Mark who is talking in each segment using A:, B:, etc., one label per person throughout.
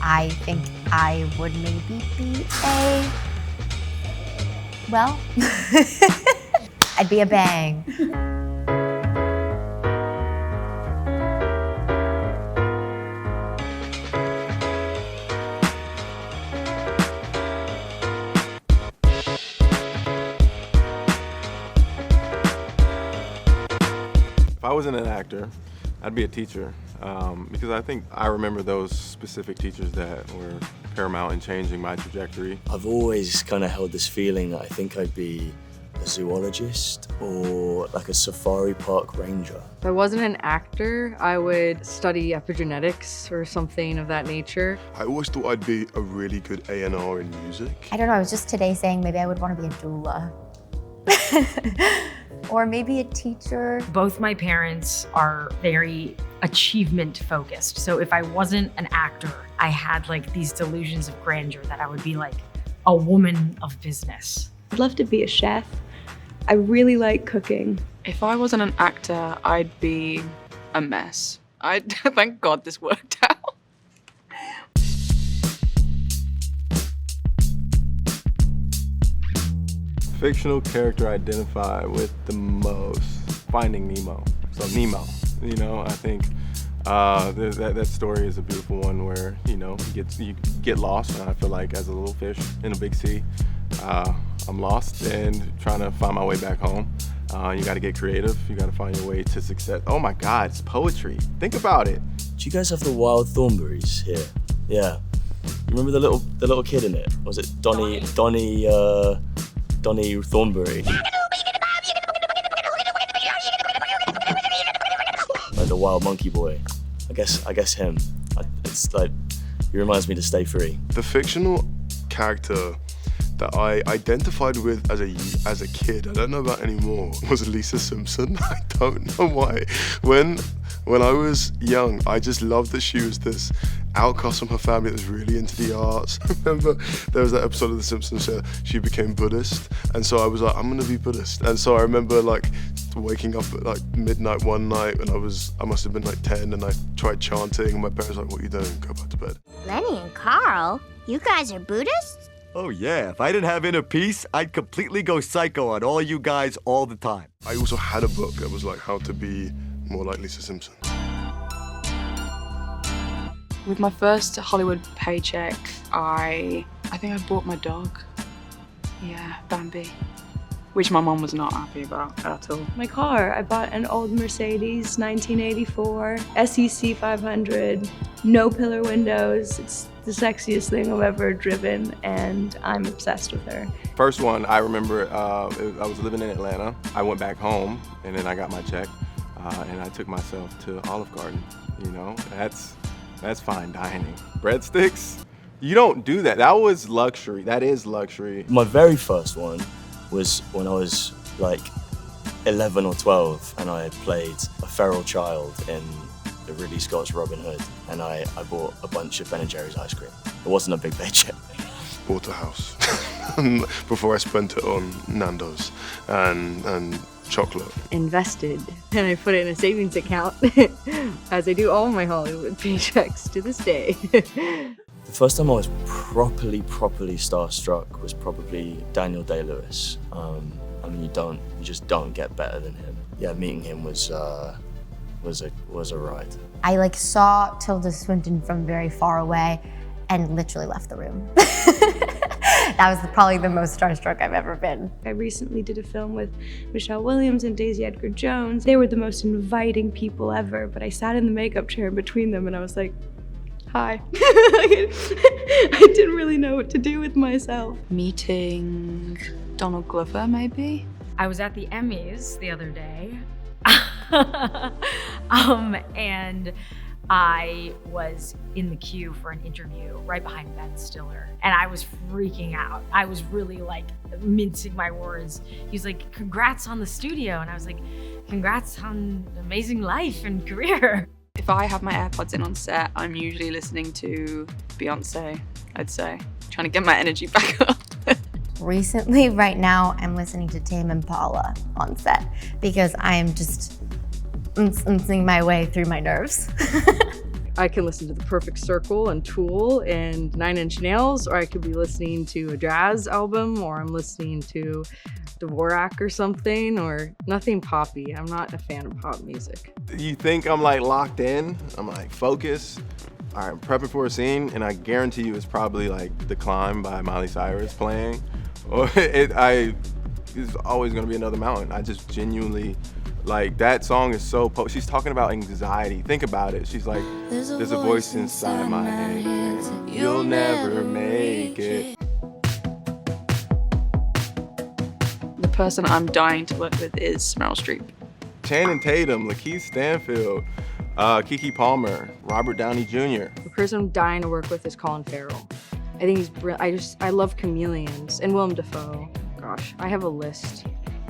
A: I think I would maybe be I'd be a bang.
B: If I wasn't an actor, I'd be a teacher, because I think I remember those specific teachers that were paramount in changing my trajectory.
C: I've always kind of held this feeling that I think I'd be a zoologist or like a safari park ranger.
D: If I wasn't an actor, I would study epigenetics or something of that nature.
E: I always thought I'd be a really good A&R in music.
A: I don't know, I was just today saying maybe I would want to be a doula. Or maybe a teacher.
F: Both my parents are very achievement focused. So if I wasn't an actor, I had like these delusions of grandeur that I would be like a woman of business.
G: I'd love to be a chef. I really like cooking.
H: If I wasn't an actor, I'd be a mess. Thank God this worked out.
B: Fictional character I identify with the most, Finding Nemo. So Nemo, you know, I think that story is a beautiful one where, you know, you get lost, and I feel like as a little fish in a big sea, I'm lost and trying to find my way back home. You gotta get creative, you gotta find your way to success. Oh my God, it's poetry. Think about it.
C: Do you guys have the wild thornberries here? Yeah. You remember the little kid in it? Was it Donnie Thornberry? Like the wild monkey boy. I guess him. It's like, he reminds me to stay free.
E: The fictional character that I identified with as a kid, I don't know about anymore, was Lisa Simpson. I don't know why. When I was young, I just loved that she was this outcast from her family that was really into the arts. I remember there was that episode of The Simpsons where she became Buddhist, and so I was like, I'm gonna be Buddhist. And so I remember like waking up at like midnight one night when I must have been like 10, and I tried chanting, and my parents were like, what are you doing? Go back to bed.
I: Lenny and Carl, you guys are Buddhists?
J: Oh yeah, if I didn't have inner peace, I'd completely go psycho on all you guys all the time.
E: I also had a book that was like how to be more like Lisa Simpson.
H: With my first Hollywood paycheck, I think I bought my dog. Yeah, Bambi. Which my mom was not happy about at all.
G: My car, I bought an old Mercedes 1984 SEC 500, no pillar windows. It's the sexiest thing I've ever driven, and I'm obsessed with her.
B: First one, I remember I was living in Atlanta. I went back home, and then I got my check, and I took myself to Olive Garden. You know, that's fine dining. Breadsticks, you don't do that. That was luxury. That is luxury.
C: My very first one was when I was like 11 or 12, and I played a feral child in the Ridley Scott's Robin Hood, and I bought a bunch of Ben & Jerry's ice cream. It wasn't a big paycheck.
E: Bought a house before I spent it on Nando's and chocolate.
D: Invested, and I put it in a savings account, as I do all my Hollywood paychecks to this day.
C: The first time I was properly starstruck was probably Daniel Day-Lewis. I mean, you just don't get better than him. Yeah, meeting him was a ride.
A: I like saw Tilda Swinton from very far away and literally left the room. That was probably the most starstruck I've ever been.
G: I recently did a film with Michelle Williams and Daisy Edgar Jones. They were the most inviting people ever, but I sat in the makeup chair in between them and I was like, hi. I didn't really know what to do with myself.
H: Meeting Donald Glover, maybe?
F: I was at the Emmys the other day, and I was in the queue for an interview right behind Ben Stiller, and I was freaking out. I was really like mincing my words. He was like, congrats on the studio, and I was like, congrats on an amazing life and career.
H: If I have my AirPods in on set, I'm usually listening to Beyonce, I'd say. Trying to get my energy back up.
A: Recently, right now, I'm listening to Tame Impala on set because I am just singing my way through my nerves.
D: I can listen to The Perfect Circle and Tool and 9 Inch Nails, or I could be listening to a jazz album, or I'm listening to Dvorak or something, or nothing poppy. I'm not a fan of pop music.
B: You think I'm like locked in? I'm like focused. All right, I'm prepping for a scene, and I guarantee you it's probably like The Climb by Miley Cyrus playing. Or it's always gonna be Another Mountain. I just genuinely, like, that song is so, she's talking about anxiety. Think about it. She's like, there's a voice inside my head saying, you'll never make it.
H: The person I'm dying to work with is Meryl Streep.
B: Channing Tatum, Lakeith Stanfield, Keke Palmer, Robert Downey Jr.
D: The person I'm dying to work with is Colin Farrell. I think he's brilliant. I love chameleons, and Willem Dafoe. Gosh, I have a list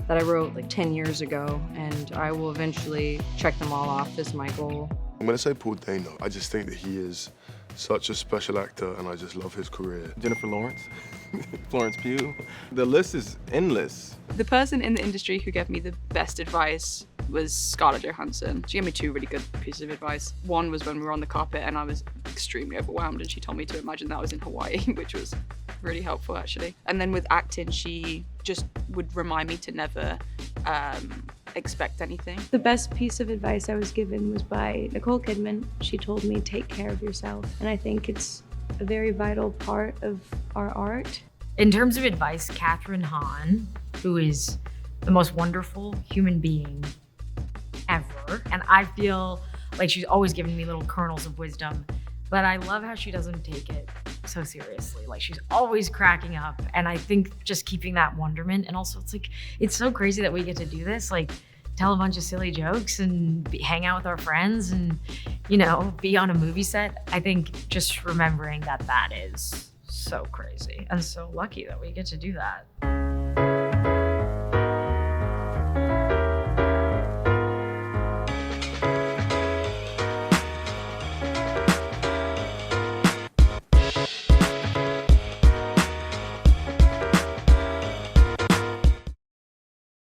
D: that I wrote like 10 years ago, and I will eventually check them all off as my goal.
E: I'm gonna say Paul Dano. I just think that he is such a special actor, and I just love his career.
B: Jennifer Lawrence, Florence Pugh. The list is endless.
H: The person in the industry who gave me the best advice was Scarlett Johansson. She gave me 2 really good pieces of advice. One was when we were on the carpet and I was extremely overwhelmed, and she told me to imagine that I was in Hawaii, which was really helpful actually. And then with acting, she just would remind me to never expect anything.
G: The best piece of advice I was given was by Nicole Kidman. She told me, take care of yourself. And I think it's a very vital part of our art.
F: In terms of advice, Kathryn Hahn, who is the most wonderful human being ever, and I feel like she's always giving me little kernels of wisdom, but I love how she doesn't take it so seriously. Like, she's always cracking up, and I think just keeping that wonderment, and also it's like, it's so crazy that we get to do this, like tell a bunch of silly jokes and hang out with our friends and, you know, be on a movie set. I think just remembering that that is so crazy and so lucky that we get to do that.